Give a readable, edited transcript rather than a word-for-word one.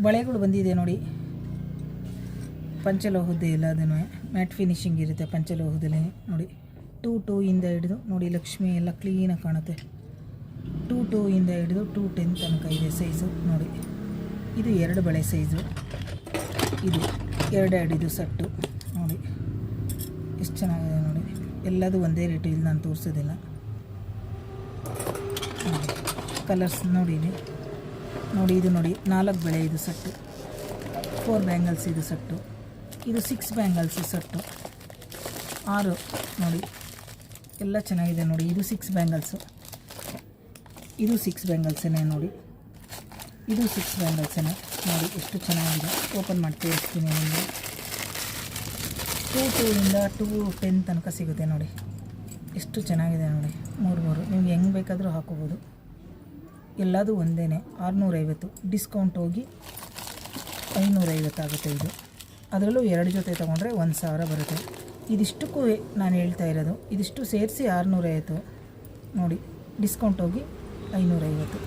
ಬಳೆಗಳು ಬಂದಿದೆ ನೋಡಿ, ಪಂಚಲೋಹದ್ದು ಎಲ್ಲ ಅದನ್ನು ಮ್ಯಾಟ್ ಫಿನಿಶಿಂಗ್ ಇರುತ್ತೆ ಪಂಚಲೋಹದಲ್ಲಿ ನೋಡಿ. 2 ಇಂದ ಹಿಡಿದು ನೋಡಿ, ಲಕ್ಷ್ಮಿ ಎಲ್ಲ ಕ್ಲೀನಾಗಿ ಕಾಣುತ್ತೆ. 2 ಇಂದ ಹಿಡಿದು 210 ತನಕ ಇದೆ ಸೈಜು ನೋಡಿ. ಇದು 2 ಬಳೆ ಸೈಜು, ಇದು 2 ಇದು ಸೆಟ್ಟು ನೋಡಿ, ಎಷ್ಟು ಚೆನ್ನಾಗಿದೆ ನೋಡಿ. ಎಲ್ಲದು ಒಂದೇ ರೇಟು, ಇಲ್ಲಿ ನಾನು ತೋರಿಸೋದಿಲ್ಲ. ಕಲರ್ಸ್ ನೋಡಿ ನೋಡಿ, ಇದು ನೋಡಿ 4 ಬಳೆ ಇದು ಸೆಟ್ಟು, 4 ಬ್ಯಾಂಗಲ್ಸ್ ಇದು ಸೆಟ್ಟು, ಇದು 6 ಬ್ಯಾಂಗಲ್ಸ್ ಸೆಟ್ಟು, 6 ನೋಡಿ, ಎಲ್ಲ ಚೆನ್ನಾಗಿದೆ ನೋಡಿ. ಇದು 6 ಬ್ಯಾಂಗಲ್ಸು, ಇದು 6 ಬ್ಯಾಂಗಲ್ಸೇನೆ ನೋಡಿ, ಇದು 6 ಬ್ಯಾಂಗಲ್ಸೇನೆ ನೋಡಿ, ಎಷ್ಟು ಚೆನ್ನಾಗಿದೆ. ಓಪನ್ ಮಾಡಿ ತೋರಿಸ್ತೀನಿ ನಿಮಗೆ. 2 ಇಂದ 210 ತನಕ ಸಿಗುತ್ತೆ ನೋಡಿ, ಎಷ್ಟು ಚೆನ್ನಾಗಿದೆ ನೋಡಿ. 3 ನಿಮ್ಗೆ ಹೆಂಗೆ ಬೇಕಾದರೂ ಹಾಕೋಬೋದು. ಎಲ್ಲದೂ ಒಂದೇ, 650, ಡಿಸ್ಕೌಂಟ್ ಹೋಗಿ 550 ಆಗುತ್ತೆ ಇದು. ಅದರಲ್ಲೂ 2 ಜೊತೆ ತೊಗೊಂಡ್ರೆ 1000 ಬರುತ್ತೆ. ಇದಿಷ್ಟಕ್ಕೂ ನಾನು ಹೇಳ್ತಾ ಇರೋದು, ಇದಿಷ್ಟು ಸೇರಿಸಿ 650 ನೋಡಿ, ಡಿಸ್ಕೌಂಟ್ ಹೋಗಿ 550.